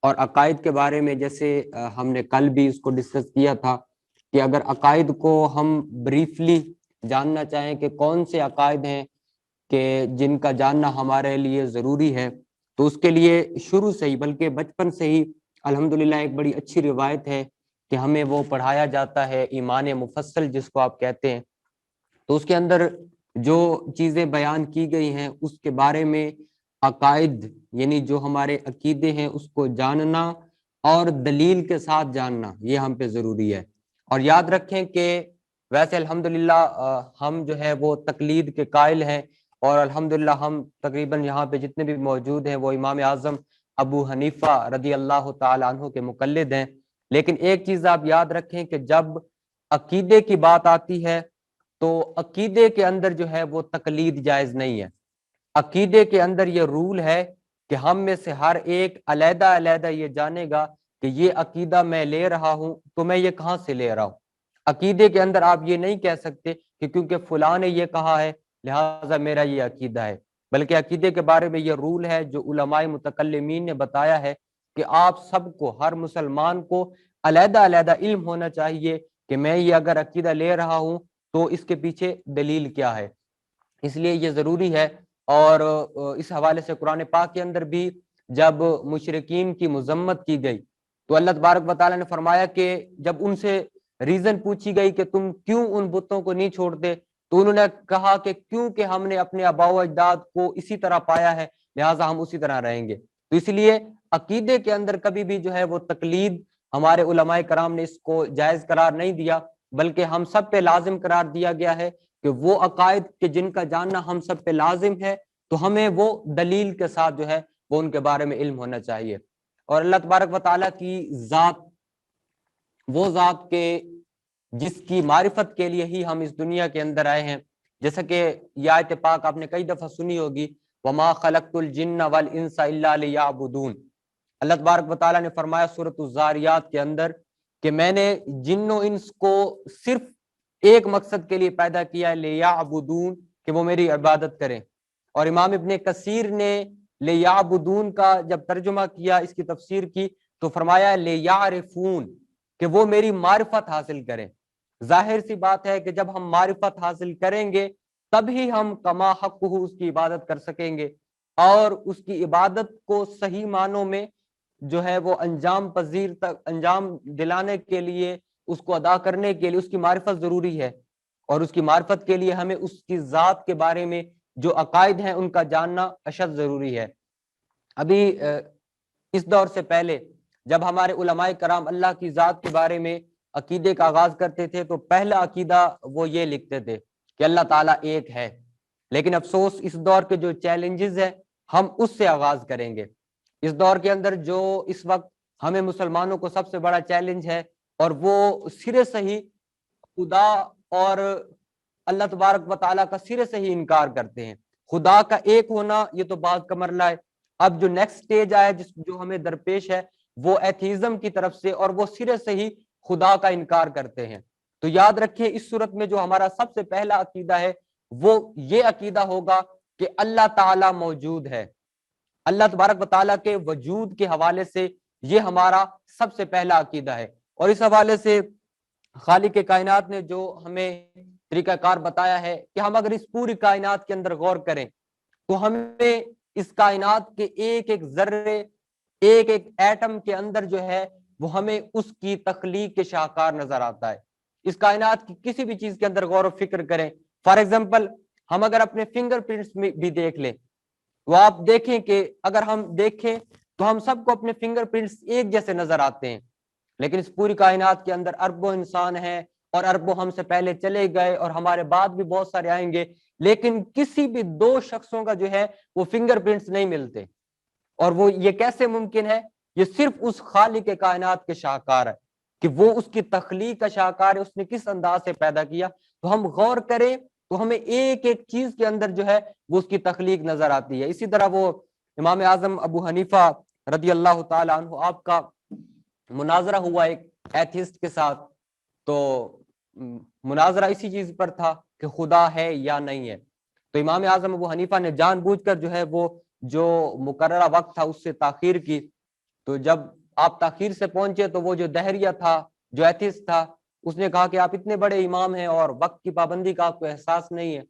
اور عقائد کے بارے میں جیسے ہم نے کل بھی اس کو ڈسکس کیا تھا کہ اگر عقائد کو ہم بریفلی جاننا چاہیں کہ کون سے عقائد ہیں کہ جن کا جاننا ہمارے لیے ضروری ہے، تو اس کے لیے شروع سے ہی بلکہ بچپن سے ہی الحمدللہ ایک بڑی اچھی روایت ہے کہ ہمیں وہ پڑھایا جاتا ہے، ایمان مفصل جس کو آپ کہتے ہیں۔ تو اس کے اندر جو چیزیں بیان کی گئی ہیں اس کے بارے میں عقائد یعنی جو ہمارے عقیدے ہیں اس کو جاننا اور دلیل کے ساتھ جاننا یہ ہم پہ ضروری ہے۔ اور یاد رکھیں کہ ویسے الحمدللہ ہم جو ہے وہ تقلید کے قائل ہیں، اور الحمدللہ ہم تقریباً یہاں پہ جتنے بھی موجود ہیں وہ امام اعظم ابو حنیفہ رضی اللہ تعالی عنہ کے مقلد ہیں۔ لیکن ایک چیز آپ یاد رکھیں کہ جب عقیدے کی بات آتی ہے تو عقیدے کے اندر جو ہے وہ تقلید جائز نہیں ہے۔ عقیدے کے اندر یہ رول ہے کہ ہم میں سے ہر ایک علیحدہ علیحدہ یہ جانے گا کہ یہ عقیدہ میں لے رہا ہوں تو میں یہ کہاں سے لے رہا ہوں۔ عقیدے کے اندر آپ یہ نہیں کہہ سکتے کہ کیونکہ فلاں نے یہ کہا ہے لہٰذا میرا یہ عقیدہ ہے، بلکہ عقیدے کے بارے میں یہ رول ہے جو علماء متکلمین نے بتایا ہے کہ آپ سب کو، ہر مسلمان کو علیحدہ علیحدہ علم ہونا چاہیے کہ میں یہ اگر عقیدہ لے رہا ہوں تو اس کے پیچھے دلیل کیا ہے۔ اس لیے یہ ضروری ہے۔ اور اس حوالے سے قرآن پاک کے اندر بھی جب مشرکین کی مذمت کی گئی تو اللہ تبارک و تعالیٰ نے فرمایا کہ جب ان سے ریزن پوچھی گئی کہ تم کیوں ان بتوں کو نہیں چھوڑتے تو انہوں نے کہا کہ کیونکہ ہم نے اپنے آباء و اجداد کو اسی طرح پایا ہے لہٰذا ہم اسی طرح رہیں گے۔ تو اس لیے عقیدے کے اندر کبھی بھی جو ہے وہ تقلید ہمارے علماء کرام نے اس کو جائز قرار نہیں دیا، بلکہ ہم سب پہ لازم قرار دیا گیا ہے کہ وہ عقائد کہ جن کا جاننا ہم سب پہ لازم ہے تو ہمیں وہ دلیل کے ساتھ جو ہے وہ ان کے بارے میں علم ہونا چاہیے۔ اور اللہ تبارک و تعالیٰ کی ذات، وہ ذات کے جس کی معرفت کے لیے ہی ہم اس دنیا کے اندر آئے ہیں، جیسا کہ یہ آیت پاک آپ نے کئی دفعہ سنی ہوگی، وَمَا خَلَقْتُ الْجِنَّ وَالْإِنسَ إِلَّا لِيَعْبُدُونَ۔ اللہ تبارک و تعالیٰ نے فرمایا سورۃ الذاریات کے اندر کہ میں نے جن و انس کو صرف ایک مقصد کے لیے پیدا کیا ہے، لیعبدون، کہ وہ میری عبادت کریں۔ اور امام ابن کثیر نے لیعبدون کا جب ترجمہ کیا، اس کی تفسیر کی، تو فرمایا لیعرفون، کہ وہ میری معرفت حاصل کریں۔ ظاہر سی بات ہے کہ جب ہم معرفت حاصل کریں گے تبھی ہم کما حق اس کی عبادت کر سکیں گے، اور اس کی عبادت کو صحیح معنوں میں جو ہے وہ انجام پذیر تک انجام دلانے کے لیے، اس کو ادا کرنے کے لیے اس کی معرفت ضروری ہے۔ اور اس کی معرفت کے لیے ہمیں اس کی ذات کے بارے میں جو عقائد ہیں ان کا جاننا اشد ضروری ہے۔ ابھی اس دور سے پہلے جب ہمارے علماء کرام اللہ کی ذات کے بارے میں عقیدے کا آغاز کرتے تھے تو پہلا عقیدہ وہ یہ لکھتے تھے کہ اللہ تعالیٰ ایک ہے۔ لیکن افسوس اس دور کے جو چیلنجز ہیں ہم اس سے آغاز کریں گے۔ اس دور کے اندر جو اس وقت ہمیں مسلمانوں کو سب سے بڑا چیلنج ہے، اور وہ سرے سے ہی خدا اور اللہ تبارک و تعالیٰ کا سرے سے ہی انکار کرتے ہیں۔ خدا کا ایک ہونا یہ تو بات کا مرلہ ہے۔ اب جو نیکسٹ سٹیج آیا جو ہمیں درپیش ہے وہ ایتھیزم کی طرف سے، اور وہ سرے سے ہی خدا کا انکار کرتے ہیں۔ تو یاد رکھیں اس صورت میں جو ہمارا سب سے پہلا عقیدہ ہے وہ یہ عقیدہ ہوگا کہ اللہ تعالیٰ موجود ہے۔ اللہ تبارک و تعالیٰ کے وجود کے حوالے سے یہ ہمارا سب سے پہلا عقیدہ ہے۔ اور اس حوالے سے خالق کائنات نے جو ہمیں طریقہ کار بتایا ہے کہ ہم اگر اس پوری کائنات کے اندر غور کریں تو ہمیں اس کائنات کے ایک ایک ذرے، ایک ایک ایٹم کے اندر جو ہے وہ ہمیں اس کی تخلیق کے شاہکار نظر آتا ہے۔ اس کائنات کی کسی بھی چیز کے اندر غور و فکر کریں، فار ایگزامپل ہم اگر اپنے فنگر پرنٹس میں بھی دیکھ لیں تو آپ دیکھیں کہ اگر ہم دیکھیں تو ہم سب کو اپنے فنگر پرنٹس ایک جیسے نظر آتے ہیں، لیکن اس پوری کائنات کے اندر اربوں انسان ہیں، اور اربوں ہم سے پہلے چلے گئے اور ہمارے بعد بھی بہت سارے آئیں گے، لیکن کسی بھی دو شخصوں کا جو ہے وہ فنگر پرنٹس نہیں ملتے۔ اور وہ یہ کیسے ممکن ہے؟ یہ صرف اس خالق کائنات کے شاہکار ہے کہ وہ اس کی تخلیق کا شاہکار ہے، اس نے کس انداز سے پیدا کیا۔ تو ہم غور کریں تو ہمیں ایک ایک چیز کے اندر جو ہے وہ اس کی تخلیق نظر آتی ہے۔ اسی طرح وہ امام اعظم ابو حنیفہ رضی اللہ تعالی عنہ، آپ کا مناظرہ ہوا ایک ایتھیسٹ کے ساتھ، تو مناظرہ اسی چیز پر تھا کہ خدا ہے یا نہیں ہے۔ تو امام اعظم ابو حنیفہ نے جان بوجھ کر جو ہے وہ جو مقررہ وقت تھا اس سے تاخیر کی، تو جب آپ تاخیر سے پہنچے تو وہ جو دہریہ تھا، جو ایتھسٹ تھا، اس نے کہا کہ آپ اتنے بڑے امام ہیں اور وقت کی پابندی کا آپ کو احساس نہیں ہے۔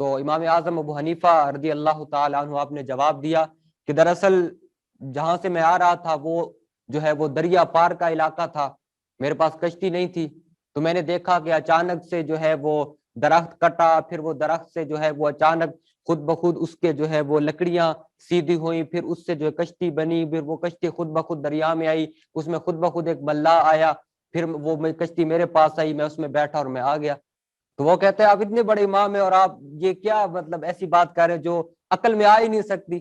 تو امام اعظم ابو حنیفہ رضی اللہ تعالی عنہ آپ نے جواب دیا کہ دراصل جہاں سے میں آ رہا تھا وہ جو ہے وہ دریا پار کا علاقہ تھا، میرے پاس کشتی نہیں تھی، تو میں نے دیکھا کہ اچانک سے جو ہے وہ درخت کٹا، پھر وہ درخت سے جو ہے وہ اچانک خود بخود اس کے جو ہے وہ لکڑیاں سیدھی ہوئی، پھر اس سے جو ہے کشتی بنی، پھر وہ کشتی خود بخود دریا میں آئی، اس میں خود بخود ایک ملا آیا، پھر وہ کشتی میرے پاس آئی، میں اس میں بیٹھا اور میں آ گیا۔ تو وہ کہتے ہیں آپ اتنے بڑے امام ہیں اور آپ یہ کیا مطلب ایسی بات کر رہے ہیں جو عقل میں آ ہی نہیں سکتی،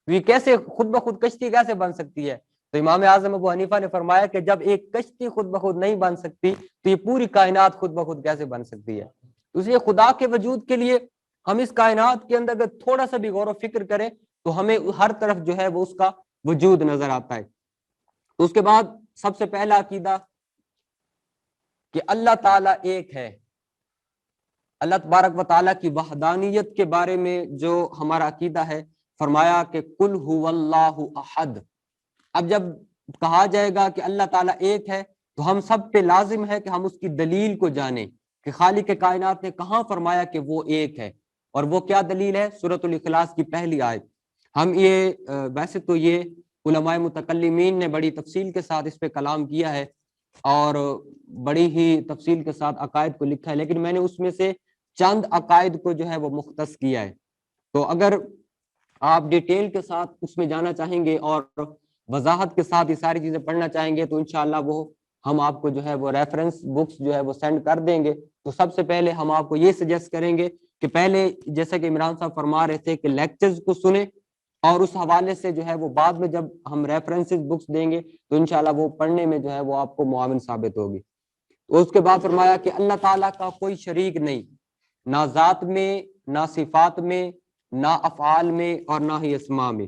یہ کیسے خود بخود کشتی کیسے بن سکتی ہے؟ تو امام اعظم ابو حنیفہ نے فرمایا کہ جب ایک کشتی خود بخود نہیں بن سکتی تو یہ پوری کائنات خود بخود کیسے بن سکتی ہے؟ اس لیے خدا کے وجود کے لیے ہم اس کائنات کے اندر اگر تھوڑا سا بھی غور و فکر کریں تو ہمیں ہر طرف جو ہے وہ اس کا وجود نظر آتا ہے۔ اس کے بعد سب سے پہلا عقیدہ کہ اللہ تعالیٰ ایک ہے، اللہ تبارک و تعالیٰ کی وحدانیت کے بارے میں جو ہمارا عقیدہ ہے، فرمایا کہ قل هو اللہ احد۔ اب جب کہا جائے گا کہ اللہ تعالیٰ ایک ہے تو ہم سب پہ لازم ہے کہ ہم اس کی دلیل کو جانیں کہ خالق کائنات نے کہاں فرمایا کہ وہ ایک ہے، اور وہ کیا دلیل ہے؟ سورۃ الاخلاص کی پہلی آیت۔ ہم یہ ویسے تو یہ علماء متکلمین نے بڑی تفصیل کے ساتھ اس پہ کلام کیا ہے اور بڑی ہی تفصیل کے ساتھ عقائد کو لکھا ہے، لیکن میں نے اس میں سے چند عقائد کو جو ہے وہ مختص کیا ہے۔ تو اگر آپ ڈیٹیل کے ساتھ اس میں جانا چاہیں گے اور وضاحت کے ساتھ یہ ساری چیزیں پڑھنا چاہیں گے تو انشاءاللہ وہ ہم آپ کو جو ہے وہ ریفرنس بکس جو ہے وہ سینڈ کر دیں گے۔ تو سب سے پہلے ہم آپ کو یہ سجیسٹ کریں گے کہ پہلے جیسا کہ عمران صاحب فرما رہے تھے کہ لیکچرز کو سنیں، اور اس حوالے سے جو ہے وہ بعد میں جب ہم ریفرنسز بکس دیں گے تو انشاءاللہ وہ پڑھنے میں جو ہے وہ آپ کو معاون ثابت ہوگی۔ تو اس کے بعد فرمایا کہ اللہ تعالیٰ کا کوئی شریک نہیں، نہ ذات میں، نہ صفات میں، نہ افعال میں، اور نہ ہی اسماء میں۔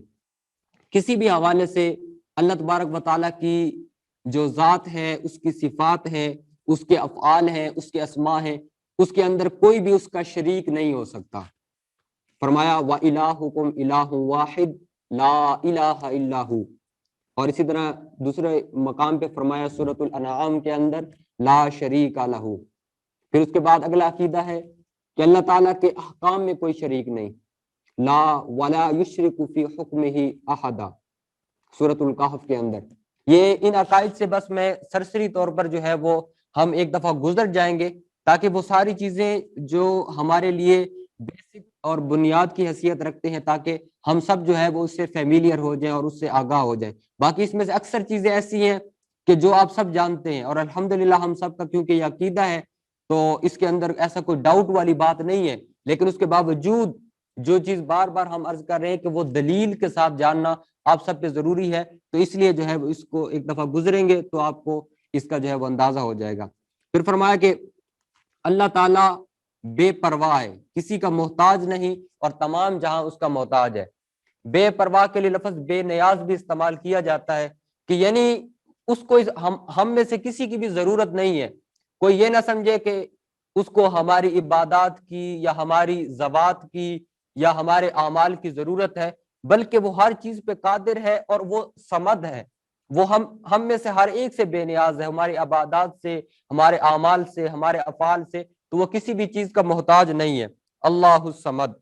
کسی بھی حوالے سے اللہ تبارک و تعالیٰ کی جو ذات ہے، اس کی صفات ہے، اس کے افعال ہیں، اس کے اسماء ہیں، اس کے اندر کوئی بھی اس کا شریک نہیں ہو سکتا۔ فرمایا وَإِلَٰهُكُمْ إِلَٰهٌ وَاحِدٌ لَا إِلَٰهَ إِلَّا هُوَ، اور اسی طرح دوسرے مقام پہ فرمایا سورۃ الانعام کے اندر لا شریک لہ۔ پھر اس کے بعد اگلا عقیدہ ہے کہ اللہ تعالیٰ کے احکام میں کوئی شریک نہیں، لا ولا یشرک فی حکمہ احدا، سورۃ الکہف کے اندر۔ یہ ان عقائد سے بس میں سرسری طور پر جو ہے وہ ہم ایک دفعہ گزر جائیں گے تاکہ وہ ساری چیزیں جو ہمارے لیے بیسک اور بنیاد کی حیثیت رکھتے ہیں تاکہ ہم سب جو ہے وہ اس سے فیملیئر ہو جائیں اور اس سے آگاہ ہو جائیں۔ باقی اس میں سے اکثر چیزیں ایسی ہیں کہ جو آپ سب جانتے ہیں، اور الحمدللہ ہم سب کا کیونکہ یہ عقیدہ ہے تو اس کے اندر ایسا کوئی ڈاؤٹ والی بات نہیں ہے، لیکن اس کے باوجود جو چیز بار بار ہم عرض کر رہے ہیں کہ وہ دلیل کے ساتھ جاننا آپ سب پہ ضروری ہے، تو اس لیے جو ہے وہ اس کو ایک دفعہ گزریں گے تو آپ کو اس کا جو ہے وہ اندازہ ہو جائے گا۔ پھر فرمایا کہ اللہ تعالیٰ بے پرواہ ہے، کسی کا محتاج نہیں، اور تمام جہاں اس کا محتاج ہے۔ بے پرواہ کے لیے لفظ بے نیاز بھی استعمال کیا جاتا ہے کہ یعنی اس کو ہم میں سے کسی کی بھی ضرورت نہیں ہے۔ کوئی یہ نہ سمجھے کہ اس کو ہماری عبادات کی یا ہماری زوات کی یا ہمارے اعمال کی ضرورت ہے، بلکہ وہ ہر چیز پہ قادر ہے اور وہ صمد ہے، وہ ہم میں سے ہر ایک سے بے نیاز ہے، ہماری عبادات سے، ہمارے اعمال سے، ہمارے افعال سے، تو وہ کسی بھی چیز کا محتاج نہیں ہے۔ اللہ الصمد،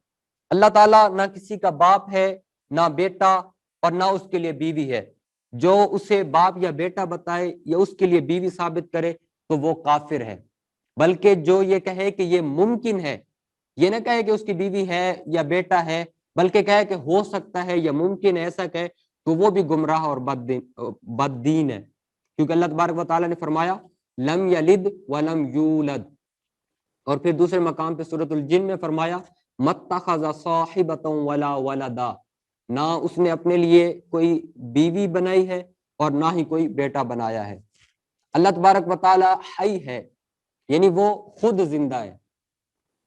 اللہ تعالیٰ نہ کسی کا باپ ہے، نہ بیٹا، اور نہ اس کے لیے بیوی ہے۔ جو اسے باپ یا بیٹا بتائے یا اس کے لیے بیوی ثابت کرے تو وہ کافر ہے، بلکہ جو یہ کہے کہ یہ ممکن ہے، یہ نہ کہے کہ اس کی بیوی ہے یا بیٹا ہے، بلکہ کہے کہ ہو سکتا ہے یا ممکن ہے، ایسا کہے تو وہ بھی گمراہ اور بد دین ہے، کیونکہ اللہ تبارک و تعالیٰ نے فرمایا لم یلد ولم یولد۔ اور پھر دوسرے مقام پہ سورۃ الجن میں فرمایا متخذ صاحبۃ ولا ولدا، نہ اس نے اپنے لیے کوئی بیوی بنائی ہے اور نہ ہی کوئی بیٹا بنایا ہے۔ اللہ تبارک و تعالیٰ حی ہے، یعنی وہ خود زندہ ہے،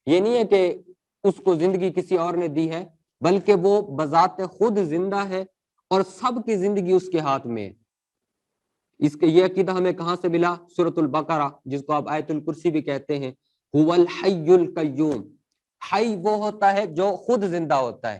یہ نہیں ہے کہ اس کو زندگی کسی اور نے دی ہے، بلکہ وہ بذات خود زندہ ہے اور سب کی زندگی اس کے ہاتھ میں ہے۔ اس کے یہ عقیدہ ہمیں کہاں سے ملا؟ سورۃ البقرہ، جس کو آپ آیت الکرسی بھی کہتے ہیں، هو الحی القیوم۔ حی وہ ہوتا ہے جو خود زندہ ہوتا ہے،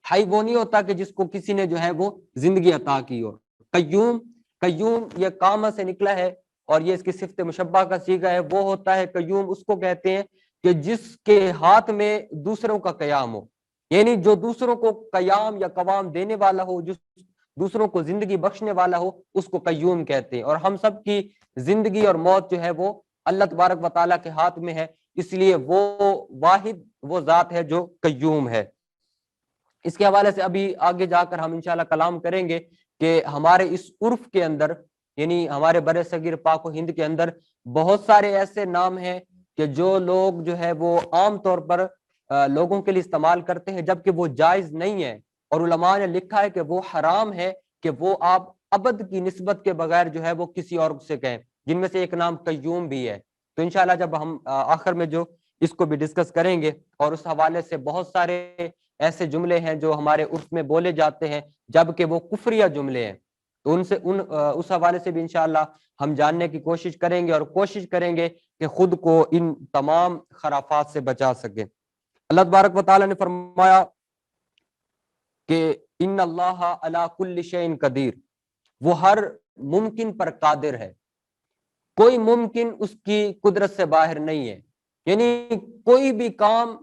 حی وہ نہیں ہوتا کہ جس کو کسی نے جو ہے وہ زندگی عطا کی ہو۔ قیوم، قیوم یہ قامہ سے نکلا ہے اور یہ اس کی صفت مشبہ کا صیغہ ہے. وہ ہوتا ہے قیوم، اس کو کہتے ہیں کہ جس کے ہاتھ میں دوسروں کا قیام ہو، یعنی جو دوسروں کو قیام یا قوام دینے والا ہو، جو دوسروں کو زندگی بخشنے والا ہو، اس کو قیوم کہتے ہیں. اور ہم سب کی زندگی اور موت جو ہے وہ اللہ تبارک و تعالیٰ کے ہاتھ میں ہے، اس لیے وہ واحد وہ ذات ہے جو قیوم ہے. اس کے حوالے سے ابھی آگے جا کر ہم انشاءاللہ کلام کریں گے کہ ہمارے اس عرف کے اندر، یعنی ہمارے بر صغیر پاک و ہند کے اندر بہت سارے ایسے نام ہیں کہ جو لوگ جو ہے وہ عام طور پر لوگوں کے لیے استعمال کرتے ہیں، جبکہ وہ جائز نہیں ہے. اور علماء نے لکھا ہے کہ وہ حرام ہے کہ وہ آپ ابد کی نسبت کے بغیر جو ہے وہ کسی اور سے کہیں، جن میں سے ایک نام قیوم بھی ہے. تو انشاءاللہ جب ہم آخر میں جو اس کو بھی ڈسکس کریں گے، اور اس حوالے سے بہت سارے ایسے جملے ہیں جو ہمارے عرف میں بولے جاتے ہیں جبکہ وہ کفریہ جملے ہیں، تو اس حوالے سے بھی انشاءاللہ ہم جاننے کی کوشش کریں گے، اور کوشش کریں گے کہ خود کو ان تمام خرافات سے بچا سکیں. اللہ تبارک و تعالیٰ نے فرمایا کہ ان اللہ علی کل شیء قدیر، وہ ہر ممکن پر قادر ہے، کوئی ممکن اس کی قدرت سے باہر نہیں ہے. یعنی کوئی بھی کام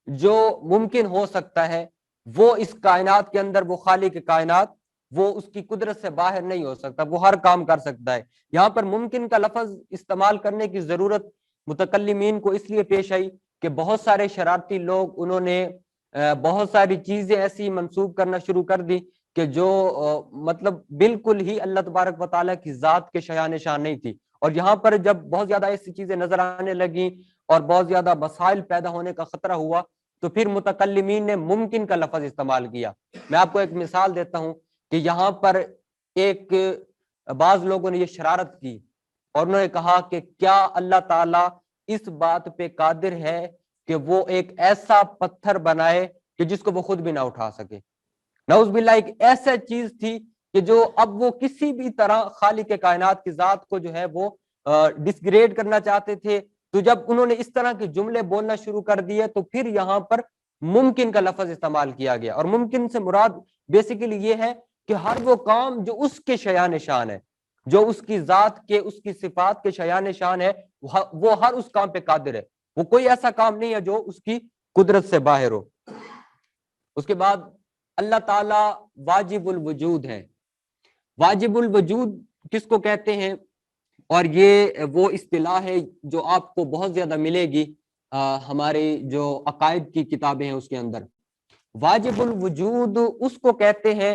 جو ممکن ہو سکتا ہے وہ اس کائنات کے اندر، وہ خالق کائنات، وہ اس کی قدرت سے باہر نہیں ہو سکتا، وہ ہر کام کر سکتا ہے. یہاں پر ممکن کا لفظ استعمال کرنے کی ضرورت متکلمین کو اس لیے پیش آئی کہ بہت سارے شرارتی لوگ انہوں نے بہت ساری چیزیں ایسی منسوب کرنا شروع کر دی کہ جو مطلب بالکل ہی اللہ تبارک و تعالیٰ کی ذات کے شایان شان نہیں تھی. اور یہاں پر جب بہت زیادہ ایسی چیزیں نظر آنے لگیں اور بہت زیادہ مسائل پیدا ہونے کا خطرہ ہوا، تو پھر متکلمین نے ممکن کا لفظ استعمال کیا. میں آپ کو ایک مثال دیتا ہوں کہ یہاں پر ایک بعض لوگوں نے یہ شرارت کی اور انہوں نے کہا کہ کیا اللہ تعالیٰ اس بات پہ قادر ہے کہ وہ ایک ایسا پتھر بنائے کہ جس کو وہ خود بھی نہ اٹھا سکے. نعوذ باللہ، ایک ایسا چیز تھی کہ جو اب وہ کسی بھی طرح خالق کائنات کی ذات کو جو ہے وہ ڈسگریڈ کرنا چاہتے تھے. تو جب انہوں نے اس طرح کے جملے بولنا شروع کر دیے تو پھر یہاں پر ممکن کا لفظ استعمال کیا گیا. اور ممکن سے مراد بیسیکلی یہ ہے کہ ہر وہ کام جو اس کے شایان شان ہے، جو اس کی ذات کے، اس کی صفات کے شایان شان ہے، وہ ہر اس کام پہ قادر ہے. وہ کوئی ایسا کام نہیں ہے جو اس کی قدرت سے باہر ہو. اس کے بعد اللہ تعالی واجب الوجود ہے. واجب الوجود کس کو کہتے ہیں؟ اور یہ وہ اصطلاح ہے جو آپ کو بہت زیادہ ملے گی ہماری جو عقائد کی کتابیں ہیں اس کے اندر. واجب الوجود اس کو کہتے ہیں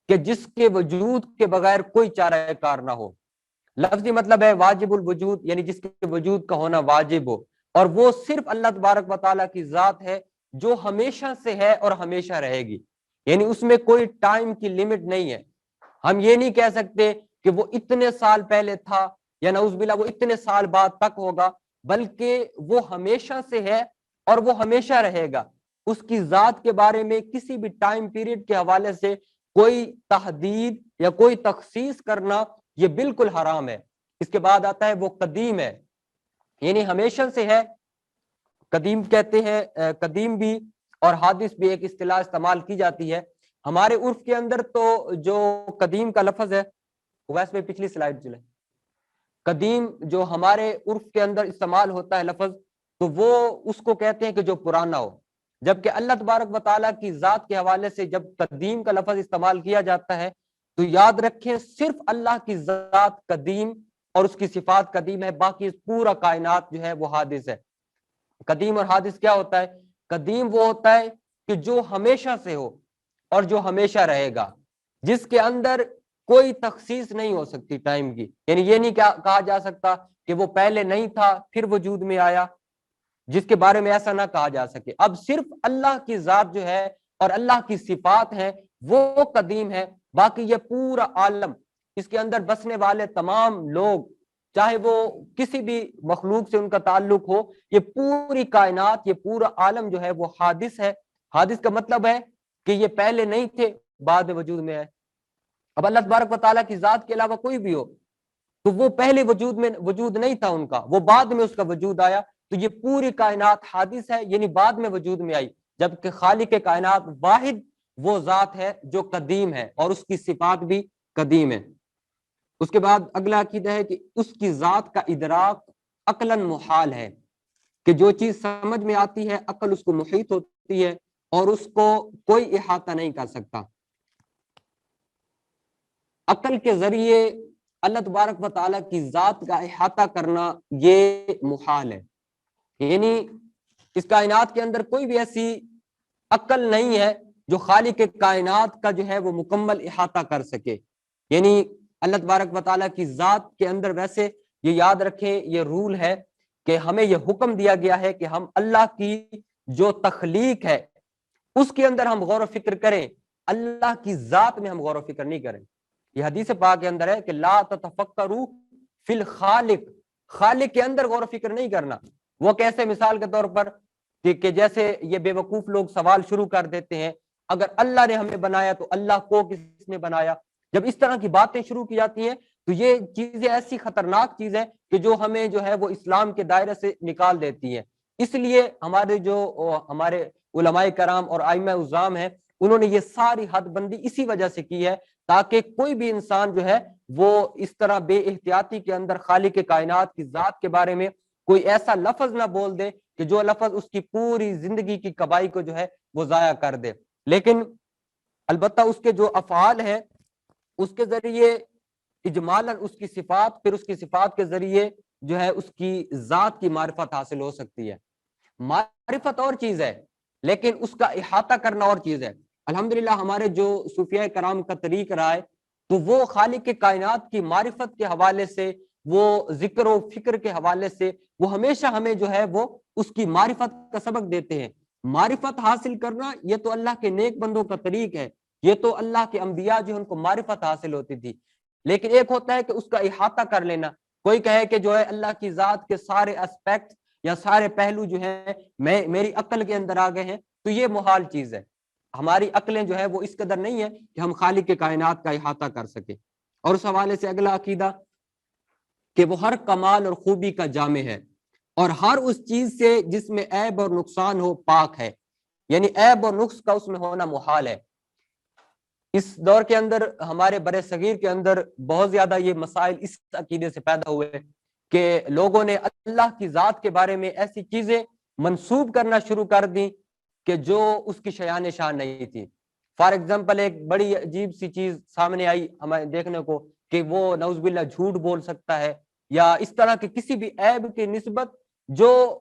کہ جس کے وجود کے بغیر کوئی چارہ کار نہ ہو. لفظی مطلب ہے واجب الوجود یعنی جس کے وجود کا ہونا واجب ہو، اور وہ صرف اللہ تبارک و تعالیٰ کی ذات ہے جو ہمیشہ سے ہے اور ہمیشہ رہے گی. یعنی اس میں کوئی ٹائم کی لمٹ نہیں ہے. ہم یہ نہیں کہہ سکتے کہ وہ اتنے سال پہلے تھا یا نعوذ باللہ وہ اتنے سال بعد تک ہوگا، بلکہ وہ ہمیشہ سے ہے اور وہ ہمیشہ رہے گا. اس کی ذات کے بارے میں کسی بھی ٹائم پیریڈ کے حوالے سے کوئی تحدید یا کوئی تخصیص کرنا یہ بالکل حرام ہے. اس کے بعد آتا ہے وہ قدیم ہے، یعنی ہمیشہ سے ہے. قدیم کہتے ہیں، قدیم بھی اور حادث بھی ایک اصطلاح استعمال کی جاتی ہے ہمارے عرف کے اندر. تو جو قدیم کا لفظ ہے، ویسے میں پچھلی سلائیڈ چلے، قدیم جو ہمارے عرف کے اندر استعمال ہوتا ہے لفظ، تو وہ اس کو کہتے ہیں کہ جو پرانا ہو. جبکہ اللہ تبارک و تعالیٰ کی ذات کے حوالے سے جب قدیم کا لفظ استعمال کیا جاتا ہے تو یاد رکھیں صرف اللہ کی ذات قدیم اور اس کی صفات قدیم ہے، باقی پورا کائنات جو ہے وہ حادث ہے. قدیم اور حادث کیا ہوتا ہے؟ قدیم وہ ہوتا ہے کہ جو ہمیشہ سے ہو اور جو ہمیشہ رہے گا، جس کے اندر کوئی تخصیص نہیں ہو سکتی ٹائم کی. یعنی یہ نہیں کہا جا سکتا کہ وہ پہلے نہیں تھا پھر وجود میں آیا، جس کے بارے میں ایسا نہ کہا جا سکے. اب صرف اللہ کی ذات جو ہے اور اللہ کی صفات ہیں وہ قدیم ہے، باقی یہ پورا عالم، اس کے اندر بسنے والے تمام لوگ، چاہے وہ کسی بھی مخلوق سے ان کا تعلق ہو، یہ پوری کائنات، یہ پورا عالم جو ہے وہ حادث ہے. حادث کا مطلب ہے کہ یہ پہلے نہیں تھے، بعد میں وجود میں ہے. اب اللہ تبارک و تعالیٰ کی ذات کے علاوہ کوئی بھی ہو تو وہ پہلے وجود نہیں تھا ان کا، وہ بعد میں اس کا وجود آیا. تو یہ پوری کائنات حادث ہے، یعنی بعد میں وجود میں آئی. جبکہ خالق کائنات واحد وہ ذات ہے جو قدیم ہے اور اس کی صفات بھی قدیم ہے۔ اس کے بعد اگلا عقیدہ ہے کہ اس کی ذات کا ادراک عقلاً محال ہے، کہ جو چیز سمجھ میں آتی ہے عقل اس کو محیط ہوتی ہے اور اس کو کوئی احاطہ نہیں کر سکتا۔ عقل کے ذریعے اللہ تبارک و تعالیٰ کی ذات کا احاطہ کرنا یہ محال ہے، یعنی اس کائنات کے اندر کوئی بھی ایسی عقل نہیں ہے جو خالق کائنات کا جو ہے وہ مکمل احاطہ کر سکے۔ یعنی اللہ تبارک و تعالیٰ کی ذات کے اندر ویسے یہ یاد رکھیں، یہ رول ہے کہ ہمیں یہ حکم دیا گیا ہے کہ ہم اللہ کی جو تخلیق ہے اس کے اندر ہم غور و فکر کریں، اللہ کی ذات میں ہم غور و فکر نہیں کریں۔ یہ حدیث پاک کے اندر ہے کہ لا تتفکروا فی الخالق، خالق کے اندر غور و فکر نہیں کرنا۔ وہ کیسے؟ مثال کے طور پر کہ جیسے یہ بے وقوف لوگ سوال شروع کر دیتے ہیں، اگر اللہ نے ہمیں بنایا تو اللہ کو کس نے بنایا؟ جب اس طرح کی باتیں شروع کی جاتی ہیں تو یہ چیزیں ایسی خطرناک چیز ہے کہ جو ہمیں جو ہے وہ اسلام کے دائرے سے نکال دیتی ہے۔ اس لیے ہمارے علماء کرام اور ائمہ اعظام ہیں، انہوں نے یہ ساری حد بندی اسی وجہ سے کی ہے تاکہ کوئی بھی انسان جو ہے وہ اس طرح بے احتیاطی کے اندر خالق کائنات کی ذات کے بارے میں کوئی ایسا لفظ نہ بول دے کہ جو لفظ اس کی پوری زندگی کی کبائی کو جو ہے وہ ضائع کر دے۔ لیکن البتہ اس کے جو افعال ہیں اس کے ذریعے اجمالاً اس کی صفات، پھر اس کی صفات کے ذریعے جو ہے اس کی ذات کی معرفت حاصل ہو سکتی ہے۔ معرفت اور چیز ہے لیکن اس کا احاطہ کرنا اور چیز ہے۔ الحمدللہ ہمارے جو صوفیاء کرام کا طریق رہا ہے تو وہ خالق کے کائنات کی معرفت کے حوالے سے، وہ ذکر و فکر کے حوالے سے وہ ہمیشہ ہمیں جو ہے وہ اس کی معرفت کا سبق دیتے ہیں۔ معرفت حاصل کرنا یہ تو اللہ کے نیک بندوں کا طریق ہے، یہ تو اللہ کے انبیاء جو ان کو معرفت حاصل ہوتی تھی۔ لیکن ایک ہوتا ہے کہ اس کا احاطہ کر لینا، کوئی کہے کہ جو ہے اللہ کی ذات کے سارے اسپیکٹ یا سارے پہلو جو ہیں میری عقل کے اندر آ گئے ہیں، تو یہ محال چیز ہے۔ ہماری عقلیں جو ہے وہ اس قدر نہیں ہے کہ ہم خالق کے کائنات کا احاطہ کر سکیں۔ اور اس حوالے سے اگلا عقیدہ کہ وہ ہر کمال اور خوبی کا جامع ہے اور ہر اس چیز سے جس میں عیب اور نقصان ہو پاک ہے، یعنی عیب اور نقص کا اس میں ہونا محال ہے۔ اس دور کے اندر ہمارے بر صغیر کے اندر بہت زیادہ یہ مسائل اس عقیدے سے پیدا ہوئے کہ لوگوں نے اللہ کی ذات کے بارے میں ایسی چیزیں منسوب کرنا شروع کر دی کہ جو اس کی شیان شان نہیں تھی۔ فار ایگزامپل ایک بڑی عجیب سی چیز سامنے آئی ہمیں دیکھنے کو کہ وہ نعوذ باللہ جھوٹ بول سکتا ہے یا اس طرح کے کسی بھی عیب کی نسبت، جو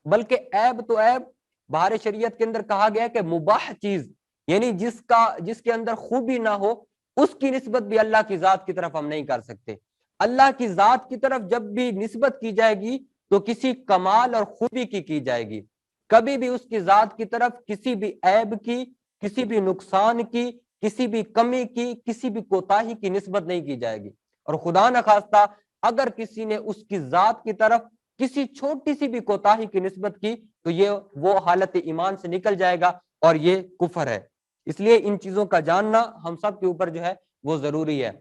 بلکہ عیب تو عیب بہار شریعت کے اندر کہا گیا کہ مباح چیز، یعنی جس کے اندر خوبی نہ ہو اس کی نسبت بھی اللہ کی ذات کی طرف ہم نہیں کر سکتے۔ اللہ کی ذات کی طرف جب بھی نسبت کی جائے گی تو کسی کمال اور خوبی کی جائے گی، کبھی بھی اس کی ذات کی طرف کسی بھی عیب کی، کسی بھی نقصان کی، کسی بھی کمی کی، کسی بھی کوتاہی کی نسبت نہیں کی جائے گی۔ اور خدا نخواستہ اگر کسی نے اس کی ذات کی طرف کسی چھوٹی سی بھی کوتاہی کی نسبت کی تو یہ وہ حالت ایمان سے نکل جائے گا اور یہ کفر ہے۔ اس لیے ان چیزوں کا جاننا ہم سب کے اوپر جو ہے وہ ضروری ہے۔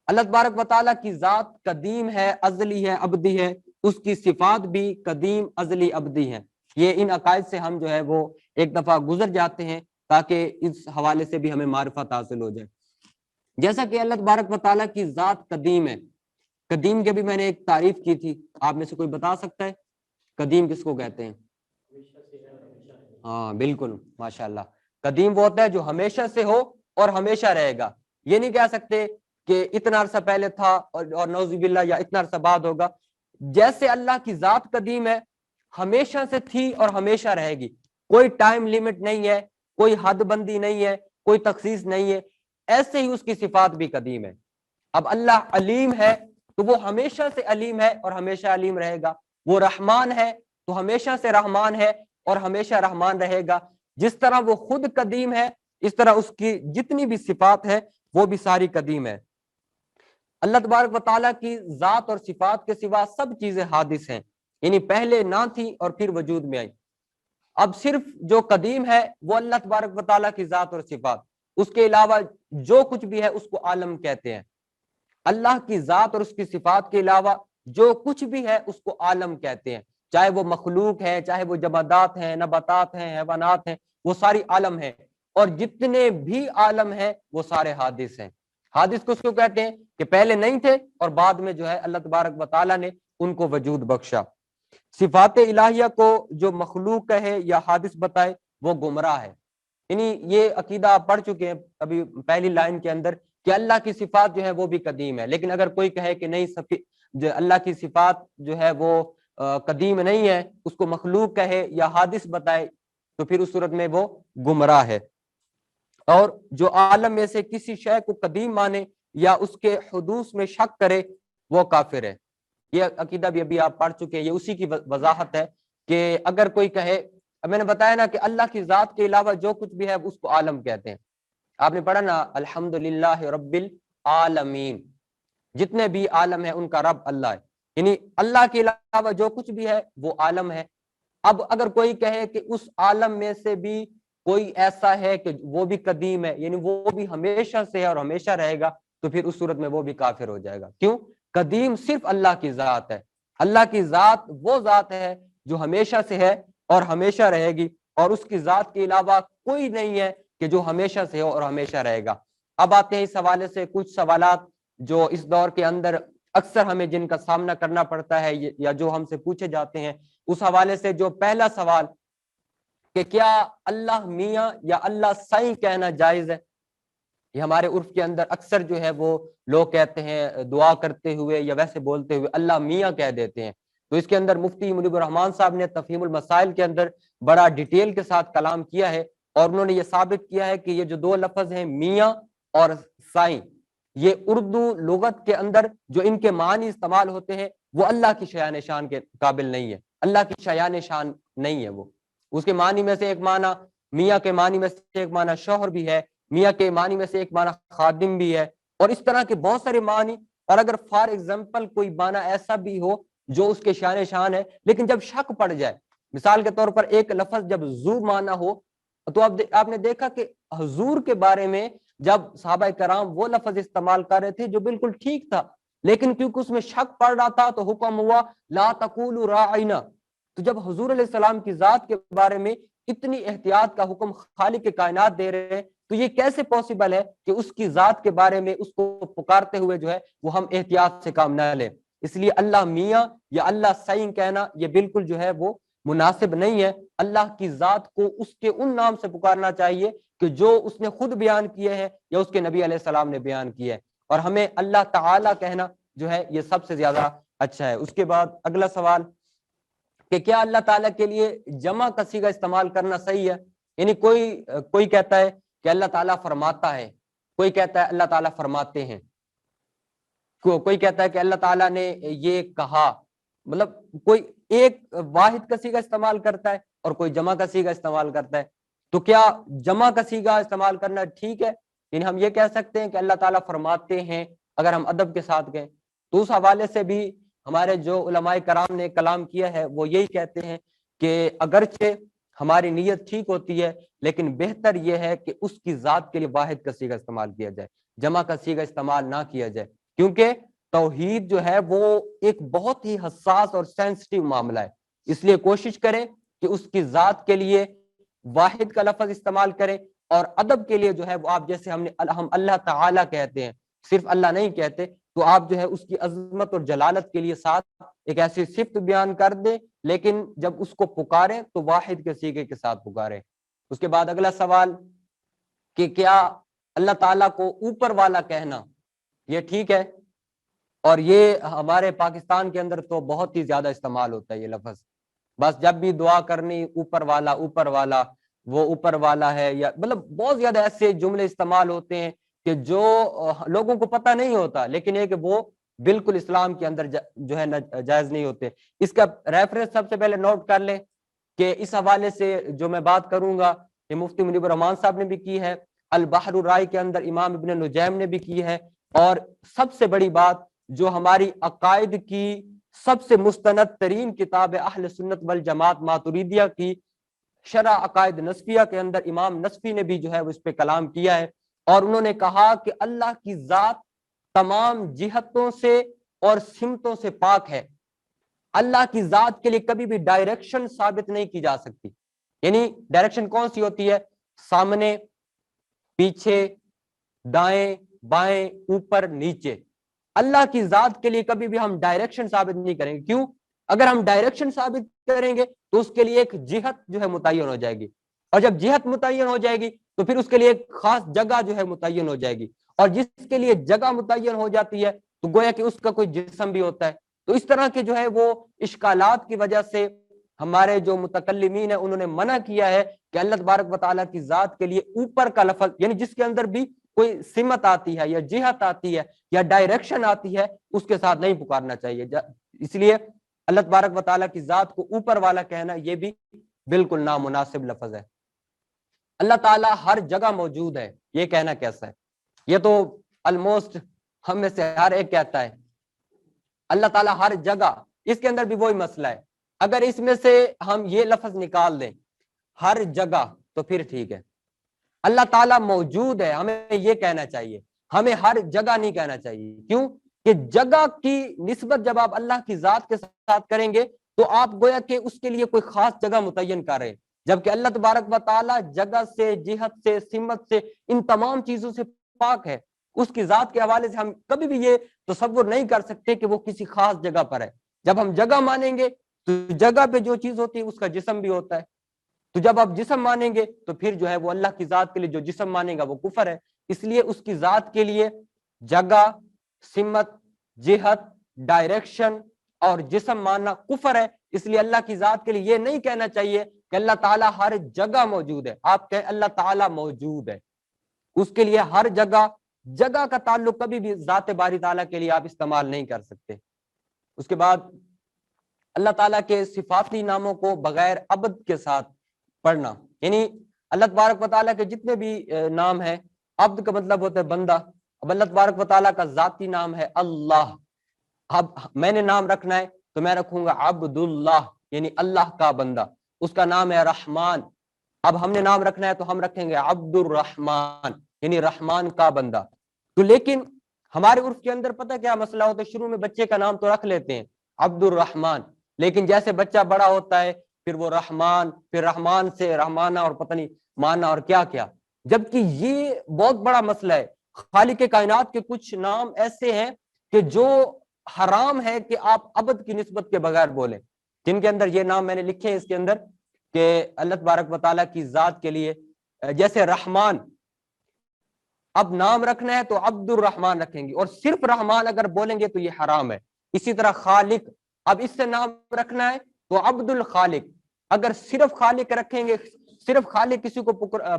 اللہ تبارک و تعالیٰ کی ذات قدیم ہے، ازلی ہے، ابدی ہے، اس کی صفات بھی قدیم، ازلی، ابدی ہیں۔ یہ ان عقائد سے ہم جو ہے وہ ایک دفعہ گزر جاتے ہیں تاکہ اس حوالے سے بھی ہمیں معرفت حاصل ہو جائے۔ جیسا کہ اللہ تبارک و تعالیٰ کی ذات قدیم ہے، قدیم کے بھی میں نے ایک تعریف کی تھی، آپ میں سے کوئی بتا سکتا ہے قدیم کس کو کہتے ہیں؟ ہاں بالکل، ماشاءاللہ۔ قدیم وہ ہوتا ہے جو ہمیشہ سے ہو اور ہمیشہ رہے گا۔ یہ نہیں کہہ سکتے کہ اتنا عرصہ پہلے تھا اور نعوذ باللہ یا اتنا عرصہ بعد ہوگا۔ جیسے اللہ کی ذات قدیم ہے، ہمیشہ سے تھی اور ہمیشہ رہے گی، کوئی ٹائم لیمٹ نہیں ہے، کوئی حد بندی نہیں ہے، کوئی تخصیص نہیں ہے، ایسے ہی اس کی صفات بھی قدیم ہے۔ اب اللہ علیم ہے تو وہ ہمیشہ سے علیم ہے اور ہمیشہ علیم رہے گا۔ وہ رحمان ہے تو ہمیشہ سے رحمان ہے اور ہمیشہ رحمان رہے گا۔ جس طرح وہ خود قدیم ہے اس طرح اس کی جتنی بھی صفات ہے وہ بھی ساری قدیم ہے۔ اللہ تبارک و تعالیٰ کی ذات اور صفات کے سوا سب چیزیں حادث ہیں، یعنی پہلے نہ تھی اور پھر وجود میں آئی۔ اب صرف جو قدیم ہے وہ اللہ تبارک و تعالیٰ کی ذات اور صفات، اس کے علاوہ جو کچھ بھی ہے اس کو عالم کہتے ہیں۔ اللہ کی ذات اور اس کی صفات کے علاوہ جو کچھ بھی ہے اس کو عالم کہتے ہیں، چاہے وہ مخلوق ہے، چاہے وہ جمادات ہیں، نباتات ہیں، حیوانات ہیں، وہ ساری عالم ہیں، اور جتنے بھی عالم ہیں وہ سارے حادث ہیں۔ حادث کو اس کو کہتے ہیں کہ پہلے نہیں تھے اور بعد میں جو ہے اللہ تبارک و تعالیٰ نے ان کو وجود بخشا۔ صفات الہیہ کو جو مخلوق کہے یا حادث بتائے وہ گمراہ ہے۔ یعنی یہ عقیدہ آپ پڑھ چکے ہیں ابھی پہلی لائن کے اندر کہ اللہ کی صفات جو ہے وہ بھی قدیم ہے، لیکن اگر کوئی کہے کہ نہیں جو اللہ کی صفات جو ہے وہ قدیم نہیں ہے، اس کو مخلوق کہے یا حادث بتائے تو پھر اس صورت میں وہ گمراہ ہے۔ اور جو عالم میں سے کسی شے کو قدیم مانے یا اس کے حدوث میں شک کرے وہ کافر ہے۔ یہ عقیدہ بھی ابھی آپ پڑھ چکے ہیں، یہ اسی کی وضاحت ہے کہ اگر کوئی کہے، اب میں نے بتایا نا کہ اللہ کی ذات کے علاوہ جو کچھ بھی ہے اس کو عالم کہتے ہیں۔ آپ نے پڑھا نا الحمدللہ رب العالمین، جتنے بھی عالم ہیں ان کا رب اللہ ہے، یعنی اللہ کے علاوہ جو کچھ بھی ہے وہ عالم ہے۔ اب اگر کوئی کہے کہ اس عالم میں سے بھی کوئی ایسا ہے کہ وہ بھی قدیم ہے، یعنی وہ بھی ہمیشہ سے ہے اور ہمیشہ رہے گا، تو پھر اس صورت میں وہ بھی کافر ہو جائے گا۔ کیوں؟ قدیم صرف اللہ کی ذات ہے، اللہ کی ذات وہ ذات ہے جو ہمیشہ سے ہے اور ہمیشہ رہے گی، اور اس کی ذات کے علاوہ کوئی نہیں ہے کہ جو ہمیشہ سے ہو اور ہمیشہ رہے گا۔ اب آتے ہیں اس حوالے سے کچھ سوالات جو اس دور کے اندر اکثر ہمیں جن کا سامنا کرنا پڑتا ہے یا جو ہم سے پوچھے جاتے ہیں۔ اس حوالے سے جو پہلا سوال کہ کیا اللہ میاں یا اللہ سائیں کہنا جائز ہے؟ یہ ہمارے عرف کے اندر اکثر جو ہے وہ لوگ کہتے ہیں دعا کرتے ہوئے یا ویسے بولتے ہوئے اللہ میاں کہہ دیتے ہیں۔ تو اس کے اندر مفتی منیب الرحمان صاحب نے تفہیم المسائل کے اندر بڑا ڈیٹیل کے ساتھ کلام کیا ہے، اور انہوں نے یہ ثابت کیا ہے کہ یہ جو دو لفظ ہیں میاں اور سائیں، یہ اردو لغت کے اندر جو ان کے معنی استعمال ہوتے ہیں وہ اللہ کی شایان شان کے قابل نہیں ہے، اللہ کی شایان شان نہیں ہے۔ وہ اس کے معنی میں سے ایک معنی میاں کے معنی میں سے ایک معنی شوہر بھی ہے، میاں کے معنی میں سے ایک معنی خادم بھی ہے، اور اس طرح کے بہت سارے معنی۔ اور اگر فار ایگزامپل کوئی معنی ایسا بھی ہو جو اس کے شان شان ہے، لیکن جب شک پڑ جائے، مثال کے طور پر ایک لفظ جب ذو معنی ہو، تو آپ نے دیکھا کہ حضور کے بارے میں جب صحابہ کرام وہ لفظ استعمال کر رہے تھے جو بالکل ٹھیک تھا، لیکن کیونکہ اس میں شک پڑ رہا تھا تو حکم ہوا لا تقولوا راعنا۔ تو جب حضور علیہ السلام کی ذات کے بارے میں اتنی احتیاط کا حکم خالق کائنات دے رہے ہیں، تو یہ کیسے پاسبل ہے کہ اس کی ذات کے بارے میں اس کو پکارتے ہوئے جو ہے وہ ہم احتیاط سے کام نہ لیں؟ اس لیے اللہ میاں یا اللہ سائیں کہنا یہ بالکل جو ہے وہ مناسب نہیں ہے۔ اللہ کی ذات کو اس کے ان نام سے پکارنا چاہیے کہ جو اس نے خود بیان کیے ہیں یا اس کے نبی علیہ السلام نے بیان کیے ہیں، اور ہمیں اللہ تعالی کہنا جو ہے یہ سب سے زیادہ اچھا ہے۔ اس کے بعد اگلا سوال کہ کیا اللہ تعالیٰ کے لیے جمع کا صیغہ استعمال کرنا صحیح ہے؟ یعنی کوئی کہتا ہے کہ اللہ تعالیٰ فرماتا ہے، کوئی کہتا ہے اللہ تعالیٰ فرماتے ہیں، کوئی کہتا ہے کہ اللہ تعالیٰ نے یہ کہا، مطلب کوئی ایک واحد کا صیغہ استعمال کرتا ہے اور کوئی جمع کا صیغہ استعمال کرتا ہے۔ تو کیا جمع کا صیغہ استعمال کرنا ٹھیک ہے؟ یعنی ہم یہ کہہ سکتے ہیں کہ اللہ تعالیٰ فرماتے ہیں اگر ہم ادب کے ساتھ گئے؟ تو اس حوالے سے بھی ہمارے جو علماء کرام نے کلام کیا ہے وہ یہی کہتے ہیں کہ اگرچہ ہماری نیت ٹھیک ہوتی ہے، لیکن بہتر یہ ہے کہ اس کی ذات کے لیے واحد کا صیغہ استعمال کیا جائے، جمع کا صیغہ استعمال نہ کیا جائے، کیونکہ توحید جو ہے وہ ایک بہت ہی حساس اور سینسٹیو معاملہ ہے۔ اس لیے کوشش کریں کہ اس کی ذات کے لیے واحد کا لفظ استعمال کریں، اور ادب کے لیے جو ہے وہ آپ جیسے ہم اللہ تعالیٰ کہتے ہیں، صرف اللہ نہیں کہتے، تو آپ جو ہے اس کی عظمت اور جلالت کے لیے ساتھ ایک ایسی صفت بیان کر دیں، لیکن جب اس کو پکاریں تو واحد کے صیغے کے ساتھ پکاریں۔ اس کے بعد اگلا سوال کہ کیا اللہ تعالیٰ کو اوپر والا کہنا یہ ٹھیک ہے؟ اور یہ ہمارے پاکستان کے اندر تو بہت ہی زیادہ استعمال ہوتا ہے یہ لفظ، بس جب بھی دعا کرنی اوپر والا اوپر والا، وہ اوپر والا ہے، یا مطلب بہت زیادہ ایسے جملے استعمال ہوتے ہیں کہ جو لوگوں کو پتہ نہیں ہوتا، لیکن یہ کہ وہ بالکل اسلام کے اندر جو ہے جائز نہیں ہوتے۔ اس کا ریفرنس سب سے پہلے نوٹ کر لیں کہ اس حوالے سے جو میں بات کروں گا یہ مفتی منیب الرحمان صاحب نے بھی کی ہے، البحر الرائی کے اندر امام ابن نجیم نے بھی کی ہے، اور سب سے بڑی بات جو ہماری عقائد کی سب سے مستند ترین کتاب اہل سنت والجماعت ماتریدیہ کی شرح عقائد نسفیہ کے اندر امام نسفی نے بھی جو ہے اس پہ کلام کیا ہے، اور انہوں نے کہا کہ اللہ کی ذات تمام جہتوں سے اور سمتوں سے پاک ہے۔ اللہ کی ذات کے لیے کبھی بھی ڈائریکشن ثابت نہیں کی جا سکتی۔ یعنی ڈائریکشن کون سی ہوتی ہے؟ سامنے، پیچھے، دائیں، بائیں، اوپر، نیچے. اللہ کی ذات کے لیے کبھی بھی ہم ڈائریکشن ثابت نہیں کریں گے. کیوں؟ اگر ہم ڈائریکشن ثابت کریں گے تو اس کے لیے ایک جہت جو ہے متعین ہو جائے گی, اور جب جہت متعین ہو جائے گی تو پھر اس کے لیے ایک خاص جگہ جو ہے متعین ہو جائے گی, اور جس کے لیے جگہ متعین ہو جاتی ہے تو گویا کہ اس کا کوئی جسم بھی ہوتا ہے. تو اس طرح کے جو ہے وہ اشکالات کی وجہ سے ہمارے جو متکلمین ہیں انہوں نے منع کیا ہے کہ اللہ تبارک و تعالیٰ کی ذات کے لیے اوپر کا لفظ, یعنی جس کے اندر بھی کوئی سمت آتی ہے یا جہت آتی ہے یا ڈائریکشن آتی ہے, اس کے ساتھ نہیں پکارنا چاہیے. اس لیے اللہ تبارک و تعالیٰ کی ذات کو اوپر والا کہنا یہ بھی بالکل نامناسب لفظ ہے. اللہ تعالیٰ ہر جگہ موجود ہے, یہ کہنا کیسا ہے؟ یہ تو آلموسٹ ہم میں سے ہر ایک کہتا ہے اللہ تعالیٰ ہر جگہ. اس کے اندر بھی وہی مسئلہ ہے, اگر اس میں سے ہم یہ لفظ نکال دیں ہر جگہ تو پھر ٹھیک ہے. اللہ تعالیٰ موجود ہے ہمیں یہ کہنا چاہیے, ہمیں ہر جگہ نہیں کہنا چاہیے. کیوں کہ جگہ کی نسبت جب آپ اللہ کی ذات کے ساتھ کریں گے تو آپ گویا کہ اس کے لیے کوئی خاص جگہ متعین کر رہے ہیں, جبکہ اللہ تبارک و تعالیٰ جگہ سے, جہت سے, سمت سے, ان تمام چیزوں سے پاک ہے. اس کی ذات کے حوالے سے ہم کبھی بھی یہ تصور نہیں کر سکتے کہ وہ کسی خاص جگہ پر ہے. جب ہم جگہ مانیں گے تو جگہ پہ جو چیز ہوتی ہے اس کا جسم بھی ہوتا ہے, تو جب آپ جسم مانیں گے تو پھر جو ہے وہ اللہ کی ذات کے لیے جو جسم مانے گا وہ کفر ہے. اس لیے اس کی ذات کے لیے جگہ, سمت, جہت, ڈائریکشن اور جسم ماننا کفر ہے. اس لیے اللہ کی ذات کے لیے یہ نہیں کہنا چاہیے کہ اللہ تعالیٰ ہر جگہ موجود ہے. آپ کہیں اللہ تعالیٰ موجود ہے, اس کے لیے ہر جگہ, جگہ کا تعلق کبھی بھی ذات باری تعالیٰ کے لیے آپ استعمال نہیں کر سکتے. اس کے بعد اللہ تعالیٰ کے صفاتی ناموں کو بغیر عبد کے ساتھ پڑھنا, یعنی اللہ تبارک و تعالیٰ کے جتنے بھی نام ہیں, عبد کا مطلب ہوتا ہے بندہ. اب اللہ تبارک و تعالیٰ کا ذاتی نام ہے اللہ. اب میں نے نام رکھنا ہے تو میں رکھوں گا عبد اللہ, یعنی اللہ کا بندہ. اس کا نام ہے رحمان. اب ہم نے نام رکھنا ہے تو ہم رکھیں گے عبد الرحمان, یعنی رحمان کا بندہ. تو لیکن ہمارے عرف کے اندر پتہ کیا مسئلہ ہوتا ہے, شروع میں بچے کا نام تو رکھ لیتے ہیں عبد الرحمان, لیکن جیسے بچہ بڑا ہوتا ہے پھر وہ رحمان, پھر رحمان سے رحمانہ اور پتہ نہیں مانا اور کیا کیا. جبکہ یہ بہت بڑا مسئلہ ہے. خالق کائنات کے کچھ نام ایسے ہیں کہ جو حرام ہے کہ آپ عبد کی نسبت کے بغیر بولیں, جن کے اندر یہ نام میں نے لکھے ہیں اس کے اندر کہ اللہ تبارک و تعالیٰ کی ذات کے لیے, جیسے رحمان, اب نام رکھنا ہے تو عبد الرحمان رکھیں گے, اور صرف رحمان اگر بولیں گے تو یہ حرام ہے. اسی طرح خالق, اب اس سے نام رکھنا ہے تو عبد الخالق, اگر صرف خالق رکھیں گے, صرف خالق کسی کو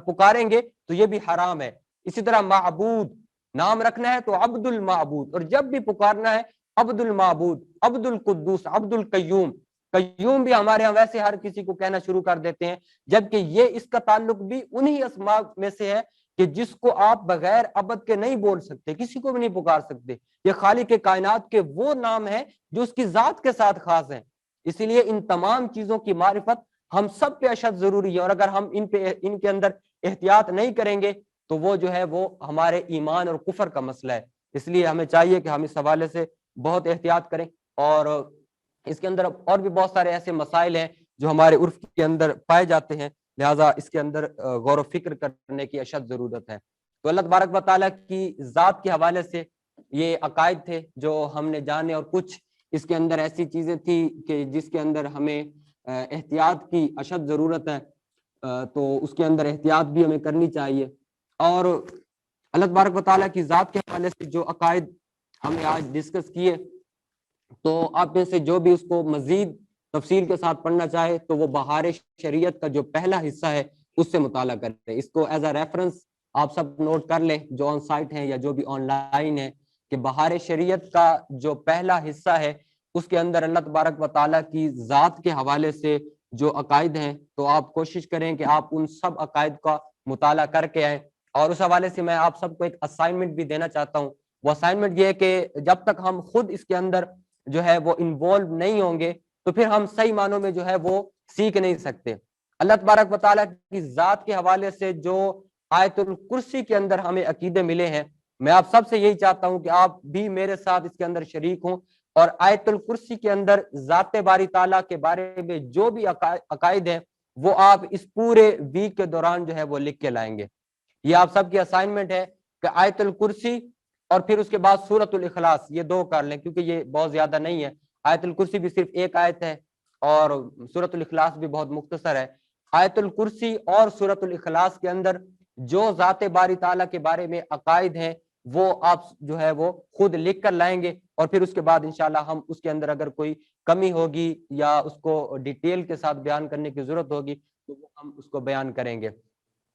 پکاریں گے تو یہ بھی حرام ہے. اسی طرح معبود, نام رکھنا ہے تو عبد المعبود, اور جب بھی پکارنا ہے عبد المعبود, عبد القدوس, عبد القیوم. قیوم بھی ہمارے ہاں ویسے ہر کسی کو کہنا شروع کر دیتے ہیں, جبکہ یہ اس کا تعلق بھی انہی اسماء میں سے ہے کہ جس کو آپ بغیر عبد کے نہیں بول سکتے, کسی کو بھی نہیں پکار سکتے. یہ خالق کائنات کے وہ نام ہیں جو اس کی ذات کے ساتھ خاص ہیں. اسی لیے ان تمام چیزوں کی معرفت ہم سب پہ اشد ضروری ہے, اور اگر ہم ان کے اندر احتیاط نہیں کریں گے تو وہ جو ہے وہ ہمارے ایمان اور کفر کا مسئلہ ہے. اس لیے ہمیں چاہیے کہ ہم اس حوالے سے بہت احتیاط کریں, اور اس کے اندر اور بھی بہت سارے ایسے مسائل ہیں جو ہمارے عرف کے اندر پائے جاتے ہیں, لہٰذا اس کے اندر غور و فکر کرنے کی اشد ضرورت ہے. تو اللہ تبارک و تعالیٰ کی ذات کے حوالے سے یہ عقائد تھے جو ہم نے جانے, اور کچھ اس کے اندر ایسی چیزیں تھی کہ جس کے اندر ہمیں احتیاط کی اشد ضرورت ہے, تو اس کے اندر احتیاط بھی ہمیں کرنی چاہیے. اور اللہ تبارک و تعالیٰ کی ذات کے حوالے سے جو عقائد ہم نے آج ڈسکس کیے, تو آپ میں سے جو بھی اس کو مزید تفصیل کے ساتھ پڑھنا چاہے تو وہ بہار شریعت کا جو پہلا حصہ ہے اس سے مطالعہ کرتے ہیں. اس کو ایز اے ریفرنس آپ سب نوٹ کر لیں جو آن سائٹ ہیں یا جو بھی آن لائن ہے, کہ بہار شریعت کا جو پہلا حصہ ہے اس کے اندر اللہ تبارک و تعالیٰ کی ذات کے حوالے سے جو عقائد ہیں, تو آپ کوشش کریں کہ آپ ان سب عقائد کا مطالعہ کر کے آئیں. اور اس حوالے سے میں آپ سب کو ایک اسائنمنٹ بھی دینا چاہتا ہوں. وہ اسائنمنٹ یہ ہے کہ جب تک ہم خود اس کے اندر جو ہے وہ انوالو نہیں ہوں گے تو پھر ہم صحیح معنوں میں جو ہے وہ سیکھ نہیں سکتے. اللہ تبارک و تعالیٰ کی ذات کے حوالے سے جو آیت الکرسی کے اندر ہمیں عقیدے ملے ہیں, میں آپ سب سے یہی چاہتا ہوں کہ آپ بھی میرے ساتھ اس کے اندر شریک ہوں, اور آیت الکرسی کے اندر ذات باری تعالیٰ کے بارے میں جو بھی عقائد ہیں وہ آپ اس پورے ویک کے دوران جو ہے وہ لکھ کے لائیں گے. یہ آپ سب کی اسائنمنٹ ہے. کہ آیت الکرسی اور پھر اس کے بعد سورۃ الاخلاص، یہ دو کر لیں کیونکہ یہ بہت زیادہ نہیں ہے. آیت الکرسی بھی صرف ایک آیت ہے اور سورۃ الاخلاص بھی بہت مختصر ہے. آیت الکرسی اور سورۃ الاخلاص کے اندر جو ذات باری تعالیٰ کے بارے میں عقائد ہیں وہ آپ جو ہے وہ خود لکھ کر لائیں گے، اور پھر اس کے بعد انشاءاللہ ہم اس کے اندر اگر کوئی کمی ہوگی یا اس کو ڈیٹیل کے ساتھ بیان کرنے کی ضرورت ہوگی تو وہ ہم اس کو بیان کریں گے.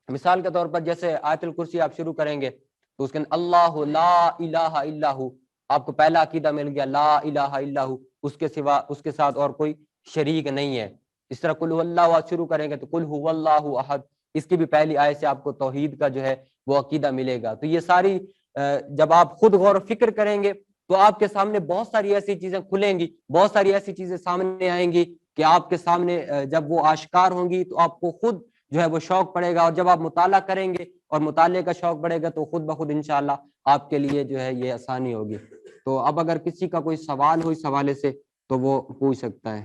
مثال کے طور پر جیسے آیت الکرسی آپ شروع کریں گے تو اس کے اندر اللہ لا الہ الا ہو، آپ کو پہلا عقیدہ مل گیا لا الہ الا ہو، اس کے سوا اس کے ساتھ اور کوئی شریک نہیں ہے. اس طرح قل هو اللہ شروع کریں گے تو قل هو اللہ احد، اس کی بھی پہلی آیت سے آپ کو توحید کا جو ہے وہ عقیدہ ملے گا. تو یہ ساری جب آپ خود غور و فکر کریں گے تو آپ کے سامنے بہت ساری ایسی چیزیں کھلیں گی، بہت ساری ایسی چیزیں سامنے آئیں گی کہ آپ کے سامنے جب وہ آشکار ہوں گی تو آپ کو خود جو ہے وہ شوق پڑے گا، اور جب آپ مطالعہ کریں گے اور مطالعے کا شوق بڑھے گا تو خود بخود انشاءاللہ آپ کے لیے جو ہے یہ آسانی ہوگی. تو اب اگر کسی کا کوئی سوال ہو اس حوالے سے تو وہ پوچھ سکتا ہے.